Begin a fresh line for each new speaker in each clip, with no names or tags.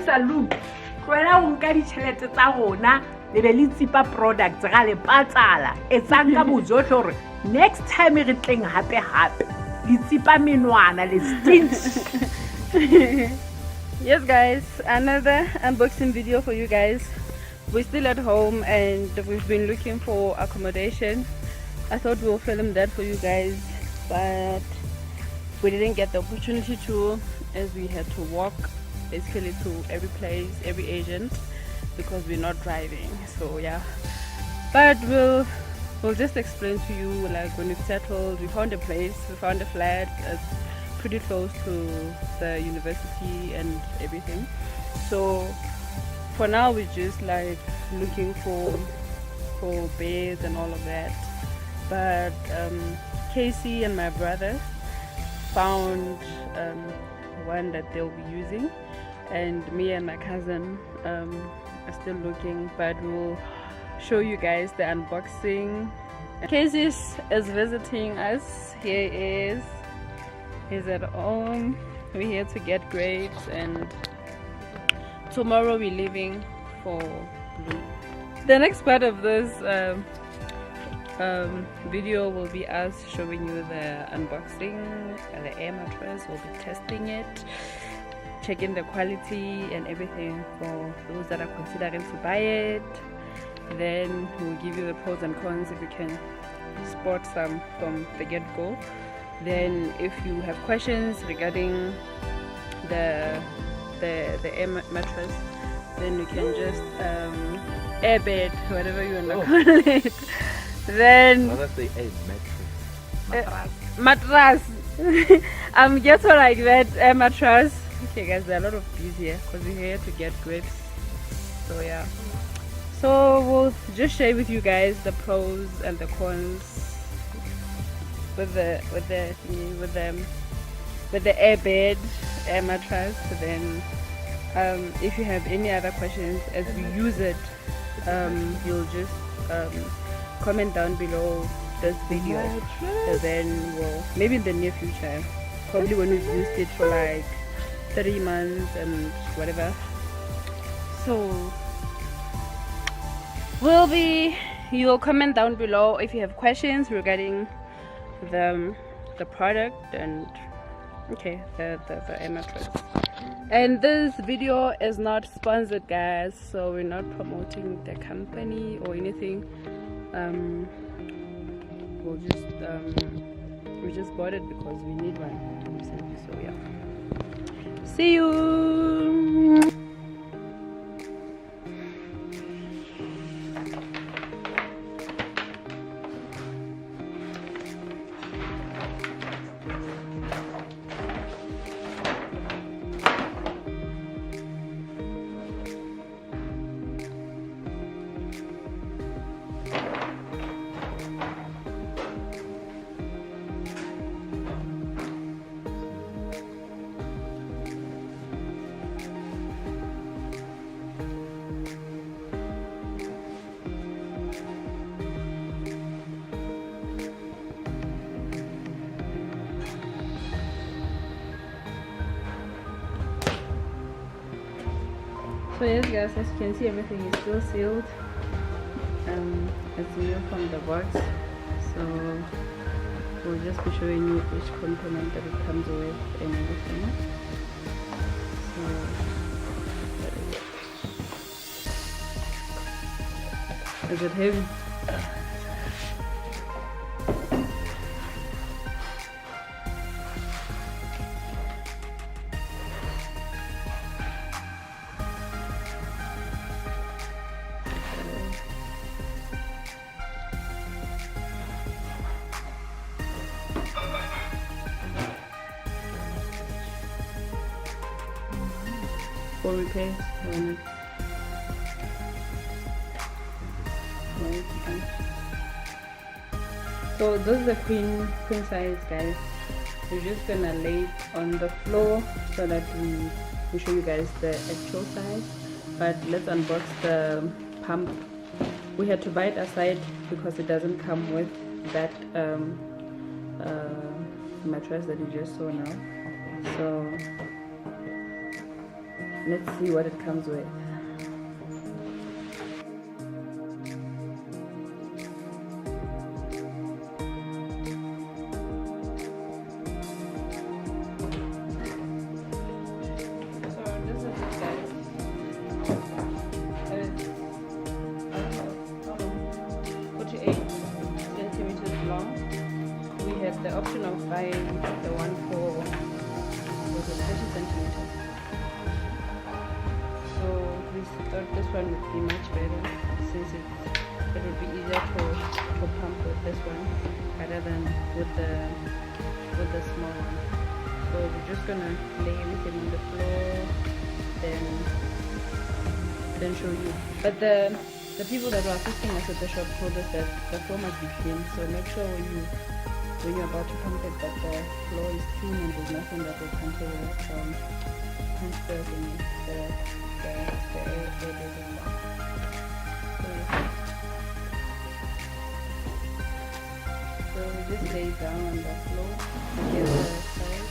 Lisa look tloela o nka ditšhelete tsa rona le be le tsipa products ga le patsala etsang ka bojotlhe gore next time re tleng hape le tsipa menwana le stint.
Yes guys, another unboxing video for you guys. We're still at home and we've been looking for accommodation. I thought we'll film that for you guys, but we didn't get the opportunity to, as we had to walk basically to every place, every agent, because we're not driving. So yeah, but we'll just explain to you, like, when we've settled, we found a place, we found a flat. It's pretty close to the university and everything. So for now we're just like looking for beds and all of that. But Casey and my brother found one that they'll be using, and me and my cousin are still looking, but we'll show you guys the unboxing. Casey is visiting us. Here is. He's at home. We're here to get grapes, and tomorrow we're leaving for Blue. The next part of this video will be us showing you the unboxing, the air mattress. We'll be testing it, checking the quality and everything for those that are considering to buy it. Then we'll give you the pros and cons if you can spot some from the get-go. Then if you have questions regarding the air mattress, then you can just AirBed, whatever you want to call it. Then
that's the
mattress. Just like that, air mattress. Okay guys, there are a lot of bees here because we're here to get grapes. So yeah, so we'll just share with you guys the pros and the cons with the AirBed air mattress. Then if you have any other questions as we use it, you'll just comment down below this video, and then we'll, maybe in the near future, probably when we've used it for like 3 months and whatever, so you'll comment down below if you have questions regarding the product and okay, the air mattress. And this video is not sponsored guys, so we're not promoting the company or anything. We just bought it because we need one recently. So yeah, see you. So yes guys, as you can see, everything is still sealed. It's new from the box, so we'll just be showing you each component that it comes with and everything. So that is it. Is it heavy? For repairs when it's right. So this is a queen size guys. We're just gonna lay it on the floor so that we show you guys the actual size. But let's unbox the pump. We had to buy it aside because it doesn't come with that mattress that you just saw now. So Let's see what it comes with. So this is it, guys. It's 48 centimeters long. We have the option of buying the one for 30 centimeters. So we thought this one would be much better since it would be easier to pump with this one rather than with the small one. So we're just gonna lay everything on the floor, then show you. But the people that were assisting us at the shop told us that the floor must be clean. So make sure when you're about to pump it that the floor is clean and there's nothing that will transfer from the AirBeds and stuff. So we just lay down on the floor to get the size.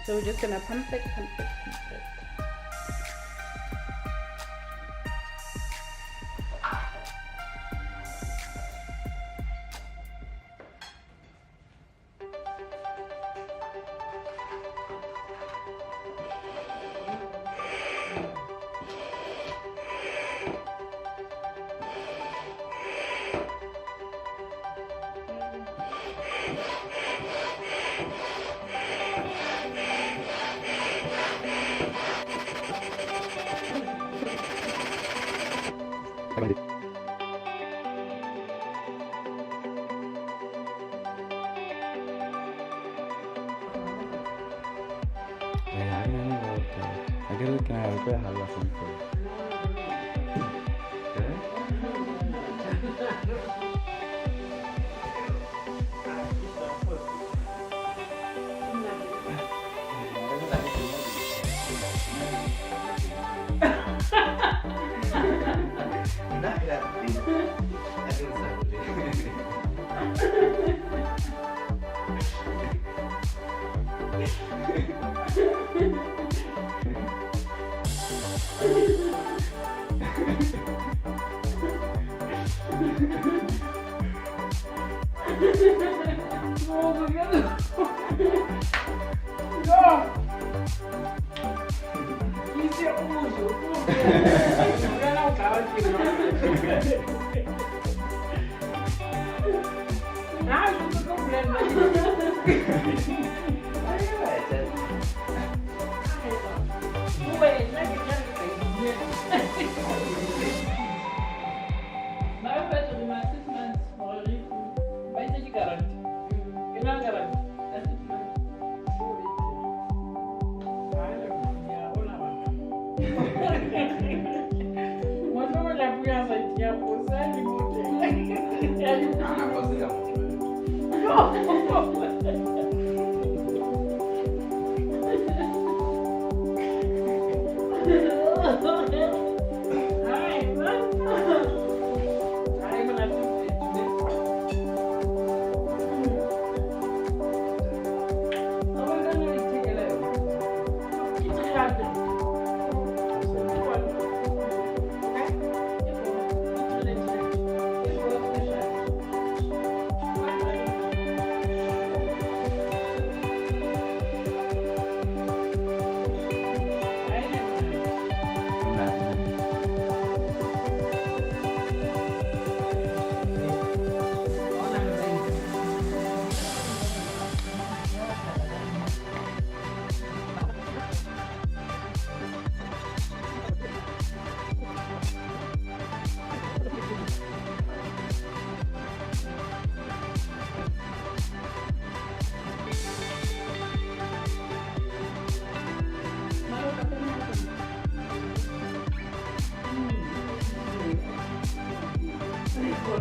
So we're just gonna pump it.
Aquel que me puedes hablar con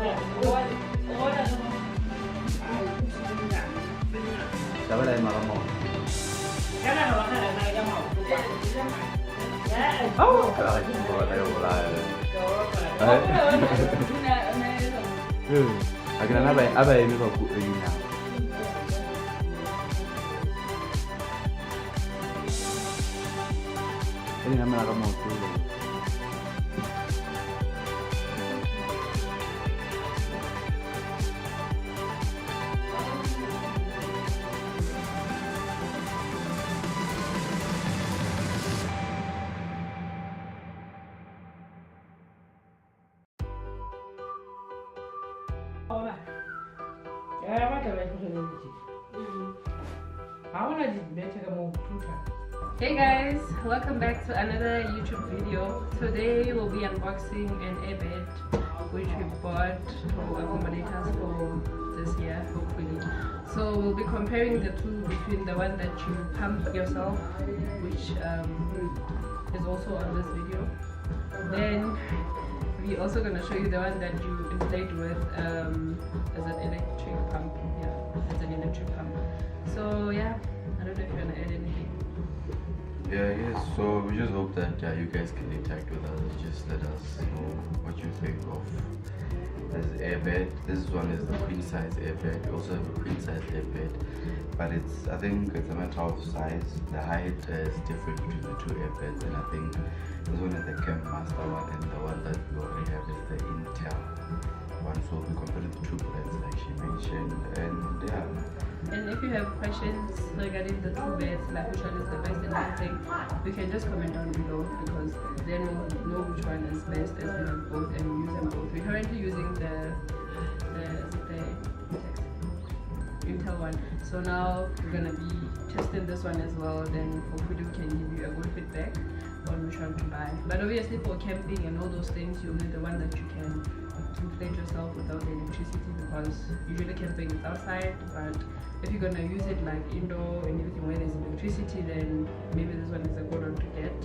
Chả ở đây mà có một.
Cái này là cái này cho màu.
Cái này chúng tôi đây là. Đấy. Akhirnya apa ini kok ini nào. Ini namanya kamu tuh.
Hey guys, welcome back to another YouTube video. Today we'll be unboxing an A.Bed which we bought to accommodate us for this year, hopefully. So we'll be comparing the two, between the one that you pump yourself, which is also on this video. Then we're also going to show you the one that you inflate with as an electric pump. Yeah, as an electric pump. So yeah, I don't know if you want to add anything.
Yes, so we just hope that you guys can interact with us. Just let us know what you think of as A.Bed. This one is the queen size A.Bed. We also have a queen size A.Bed, but I think it's a matter of size. The height is different between the two A.Beds, and I think this one is the Camp Master one, and the one that we already have is the Intel one. So we compared the two beds like she mentioned, and yeah.
And if you have questions regarding the two beds, like which one is the best and everything, you can just comment down below, because then we'll know which one is best as we have both and we use them both. We're currently using the Intel one. So now we're gonna be testing this one as well, then hopefully we can give you a good feedback on which one to buy. But obviously for camping and all those things, you'll need the one that you can inflate yourself without the electricity, because usually camping is outside, but if you're gonna use it like indoor and everything where there's electricity, then maybe this one is a good one to get.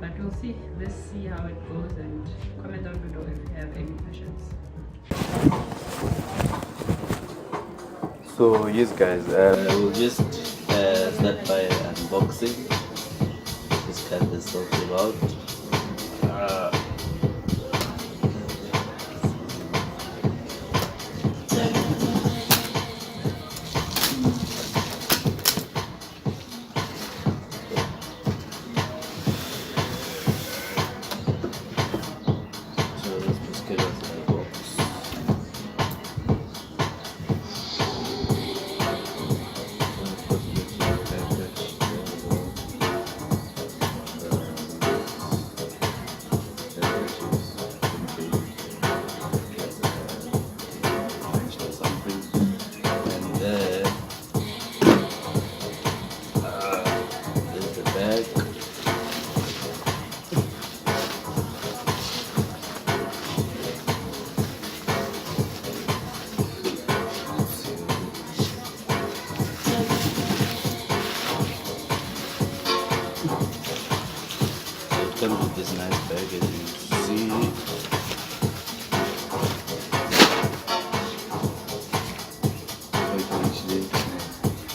But we'll see. Let's see how it goes, and comment down below if you have any questions.
So yes guys,
we'll just start by unboxing. Just cut this stuff out. Comes with this nice bag, as you can see. So you can actually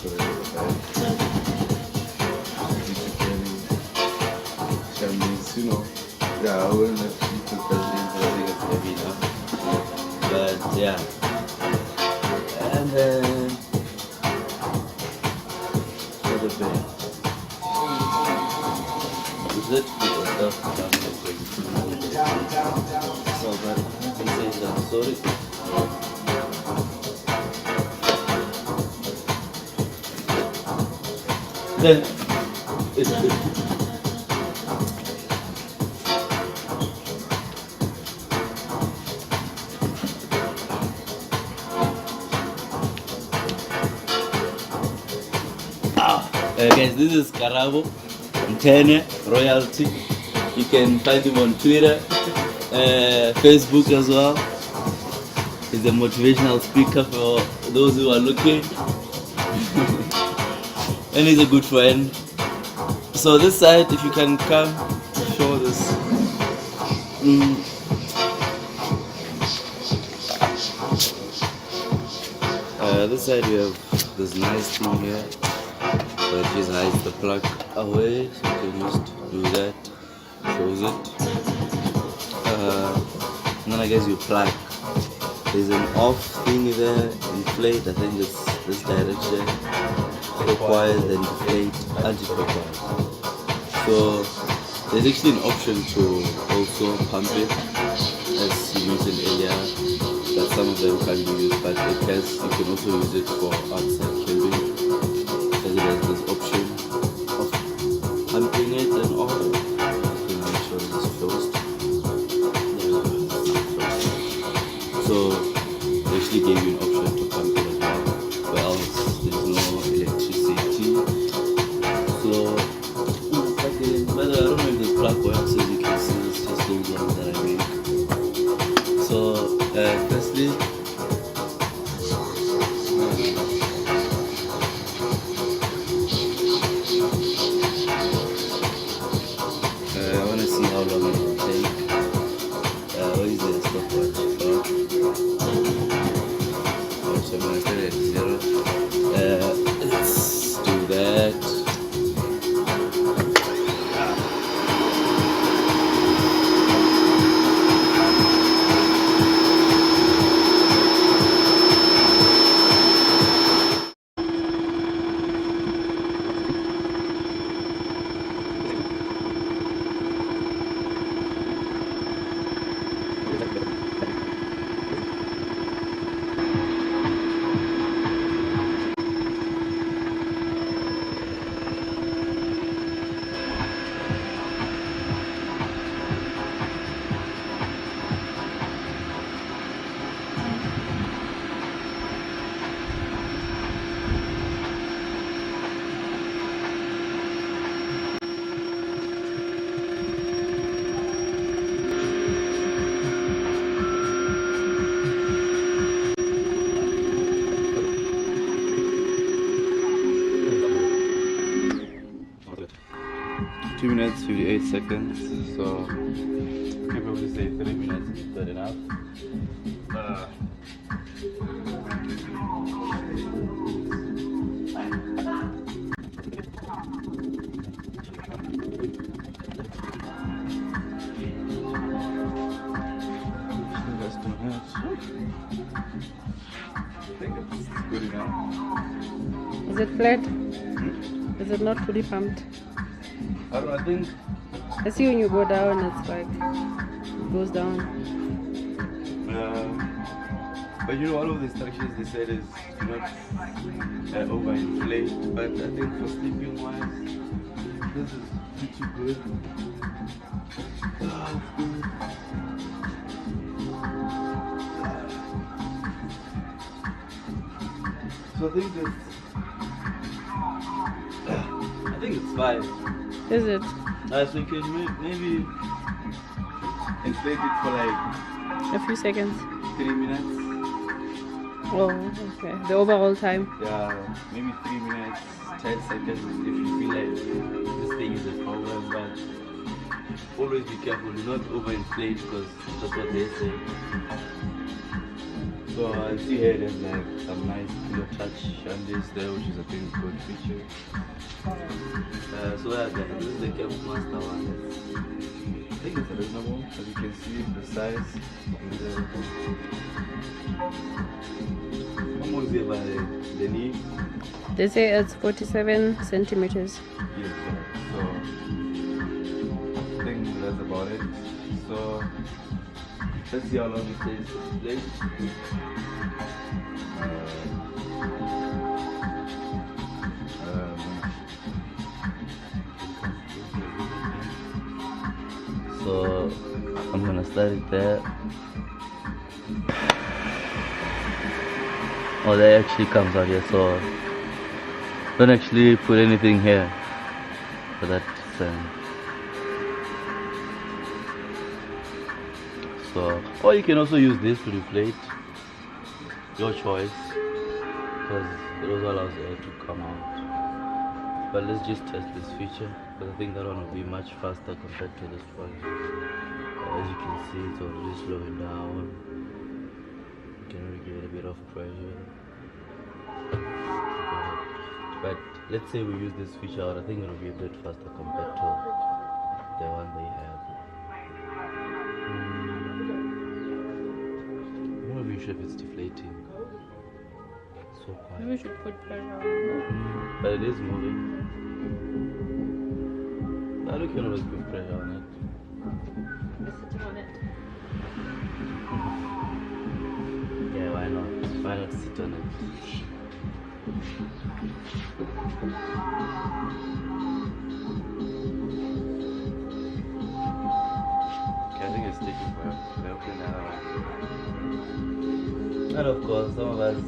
put it in the bag. That means, you know, yeah, I wouldn't have to put that in, but I think it's heavy enough. But yeah, and then another bag. Is it? So but he says that sorry. Then guys, this is Karabo Mtene Royalty. You can find him on Twitter, Facebook as well. He's a motivational speaker for those who are looking. And he's a good friend. So this side, if you can come, show this. this side we have this nice thing here that just hides the plug away, so you can just do that, shows it. And then I guess you plug. There's an off thing there, inflate, I think it's this direction, clockwise, then inflate, anti-clockwise. So there's actually an option to also pump it, as you mentioned earlier, that some of them can be used, but you can also use it for outside camping, as it has this option of pumping it and off. You can make sure it is closed. So they actually gave you an option to pump it as well, where else there's no electricity. So by the way, I don't know if this plug works, as you can see, it's just those ones that I made. So firstly, I want to see how long it will take. What is the stopwatch? So I'm going to start at 0. Let's do that. Minutes 58 seconds, so people will say 3 minutes is good enough. That's 2 minutes. I think it's good enough.
Is it flat? Is it not fully pumped?
I think.
I see when you go down, it's like it goes down.
But you know, all of the instructions they said is do not overinflate. But I think for sleeping wise, this is pretty good. So I think it's fine.
Is it?
So you can maybe inflate it for like
A few seconds.
3 minutes.
Oh, okay. The overall time.
Yeah, maybe 3 minutes, 10 seconds if you feel like this thing is a problem. But always be careful, do not overinflate because that's what they say. So I see here there's like some nice pillow touch on this there, which is a pretty good feature. So yeah, this is the Camp Master one. I think it's reasonable, as you can see the size. How much is it by the knee?
They say it's 47 centimeters.
Yes, so I think that's about it. So let's see how long it takes to play. So I'm gonna start it there. Oh, that actually comes out here, so don't actually put anything here for that sound. So, or you can also use this to deflate, your choice, because it also allows air to come out. But let's just test this feature, because I think that one will be much faster compared to this one. As you can see, it's already slowing down. You can really give it a bit of pressure. But let's say we use this feature out, I think it'll be a bit faster compared to the one they have. I'm not really sure if it's deflating. So quiet.
Maybe we should put pressure on it.
But it is moving. I don't can always put pressure on it.
We're sitting on it.
Yeah, why not? Why not sit on it?
Okay, I think it's taking forever. Can I open another one?
And of course, some of us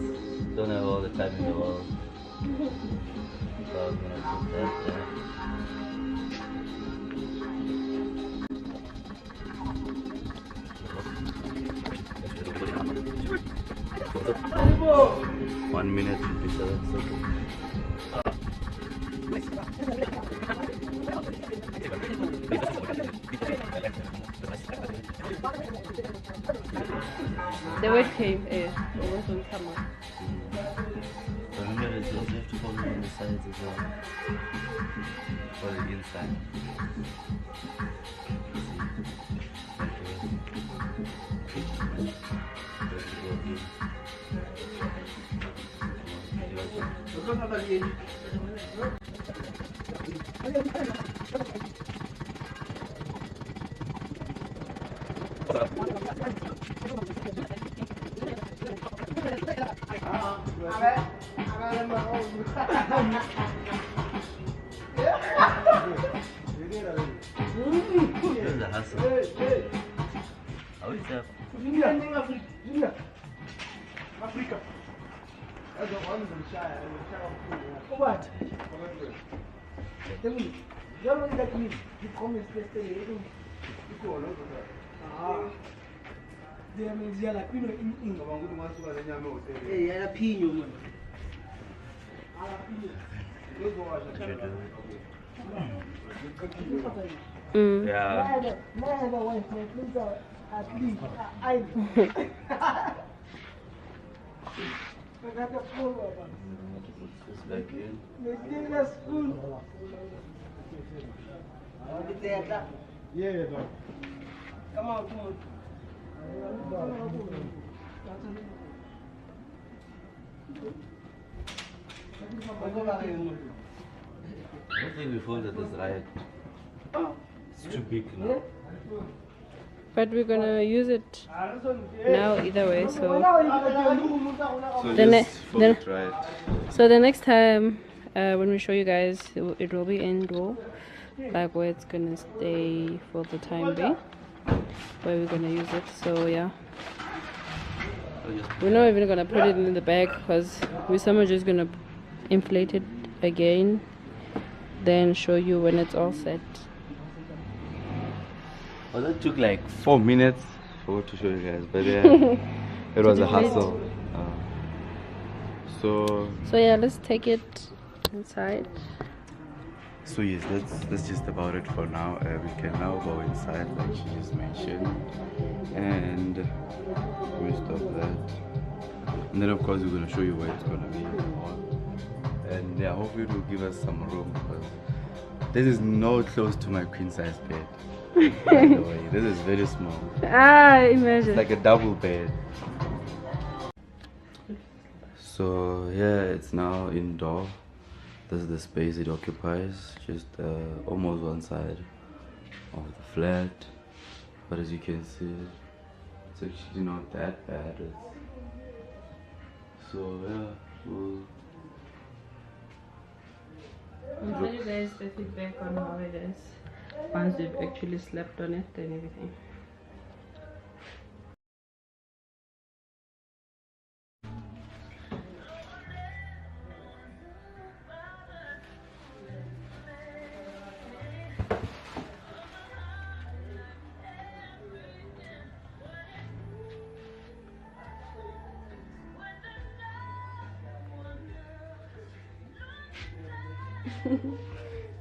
don't have all the time in the world. So I was gonna put that there. One minute and 57 seconds.
The word came, it was on camera.
Remember, you also have to follow on the sides as well. For the inside. Here's the hustle. How is that?
Africa.
Yeah. This back in.
Yeah,
Come on.
I don't think we folded this right. It's too big now.
But we're gonna use it now either way, so
So
The ne-
just fold
the-
it right.
so the next time when we show you guys, it will be indoor, like where it's gonna stay for the time being, where we're gonna use it. So yeah, we're not even gonna put it in the bag because we're somehow just gonna inflate it again, then show you when it's all set.
Well, that took like 4 minutes for to show you guys, but yeah, it was a
deflate.
hassle. So
So yeah, let's take it inside.
So yes, that's just about it for now. We can now go inside, like she just mentioned, and we stop that. And then of course we're gonna show you where it's gonna be, and yeah, hopefully it will give us some room because this is no close to my queen size bed. By the way, this is very small.
Imagine.
It's like a double bed. So yeah, it's now indoor. This is the space it occupies, just almost one side of the flat. But as you can see, it's actually not that bad. So yeah,
I'll tell you guys the feedback on how it is once we've actually slept on it and everything.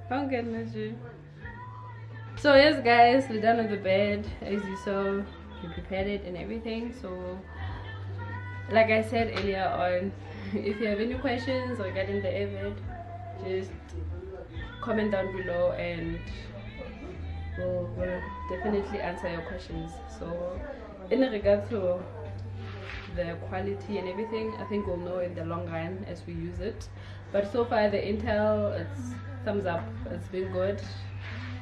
Okay, so yes guys, we're done with the bed. As you saw, we prepared it and everything. So like I said earlier on, if you have any questions regarding the AirBed, just comment down below and we'll definitely answer your questions. So in regard to the quality and everything, I think we'll know in the long run as we use it. But so far the intel, it's thumbs up. It's been good.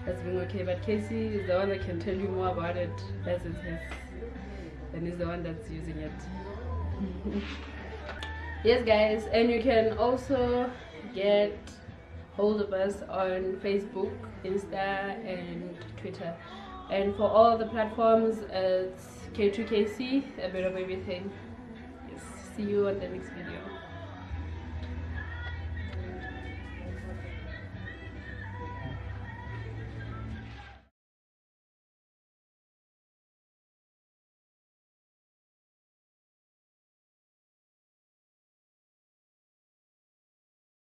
It's been okay. But KC is the one that can tell you more about it as it is, and he's the one that's using it. Yes guys, and you can also get hold of us on Facebook, Insta and Twitter, and for all the platforms it's K2KC, A.Bit.of.Everything. Yes, see you on the next video.